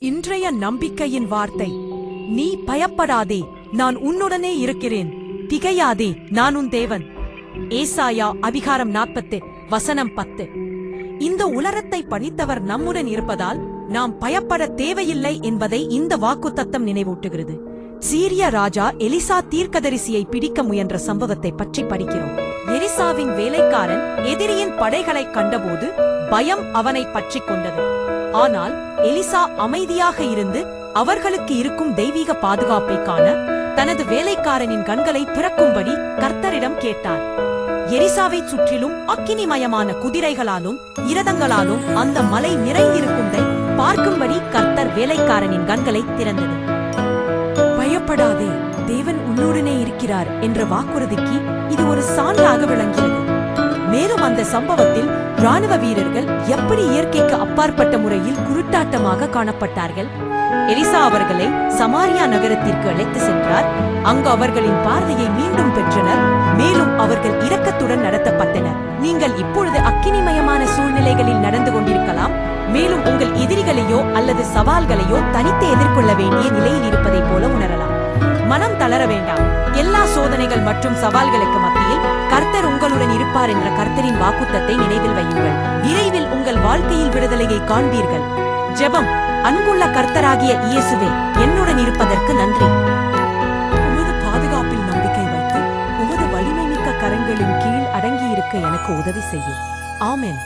இன்றைய நம்பிக்கையின் வார்த்தை: நீ பயப்படாதே, நான் உன்னுடனே இருக்கிறேன். திகையாதே, நான் உன் தேவன். ஏசாயா அதிகாரம் 40 வசனம் 10. இந்த உலகத்தை படைத்தவர் நம்முடன் இருப்பதால் நாம் பயப்பட தேவையில்லை என்பதை இந்த வாக்குத்தத்தம் நினைவூட்டுகிறது. சீரிய ராஜா எலிசா தீர்க்கதரிசியை பிடிக்க முயன்ற சம்பவத்தை பற்றி படிக்கிறோம். எலிசாவின் வேலைக்காரன் எதிரியின் படைகளைக் கண்டபோது பயம் அவனை பற்றிக் கொண்டது. ஆனால் எலிசா அமைதியாக இருந்து அவர்களுக்கு இருக்கும் தெய்வீக பாதுகாப்பை காண தனது வேலைக்காரனின் கண்களை திறக்கும்படி கர்த்தரிடம் கேட்டார். எலிசாவை சுற்றிலும் அக்கினிமயமான குதிரைகளாலும் இரதங்களாலும் அந்த மலை நிறைந்திருக்கும்படி பார்க்கும்படி கர்த்தர் வேலைக்காரனின் கண்களை திறந்தது. பயப்படாதே, தேவன் உன்னுடனே இருக்கிறார் என்ற வாக்குறுதிக்கு இது ஒரு சான்றாக விளங்கியது. மேலும் அந்த சம்பவத்தில் ராணுவ வீரர்கள் எப்படி இயற்கைக்கு அப்பாற்பட்ட முறையில் குருட்டாட்டமாக காணப்பட்டார்கள். எலிசா அவர்களை சமாரியா நகரத்திற்கு அழைத்து சென்றார். அங்கு அவர்களின் பார்வையை மீண்டும் பெற்றனர். மேலும் அவர்கள் இரக்கத்துடன் நடத்தப்பட்டனர். நீங்கள் இப்பொழுது அக்கினிமயமான சூழ்நிலைகளில் நடந்து கொண்டிருக்கலாம். மேலும் உங்கள் எதிரிகளையோ அல்லது சவால்களையோ தனித்து எதிர்கொள்ள வேண்டிய நிலையில் இருப்பதைப் போல உணரலாம். மனம் தளர வேண்டாம். எல்லா சோதனைகள் மற்றும் சவால்களுக்கு மத்தியில் கர்த்தர் உங்களுடன் இருப்பார் என்ற கர்த்தரின் வாக்குத்தத்தை நினைவில் வையுங்கள். விரைவில் உங்கள் வாழ்க்கையில் விடுதலையை காண்பீர்கள். ஜெபம்: அன்புள்ள கர்த்தராகிய இயேசுவே, என்னுடன் இருப்பதற்கு நன்றி. உமது பாதுகாப்பில் நம்பிக்கை வைத்து உமது வலிமை மிக்க கரங்களின் கீழ் அடங்கியிருக்க எனக்கு உதவி செய்யும். ஆமென்.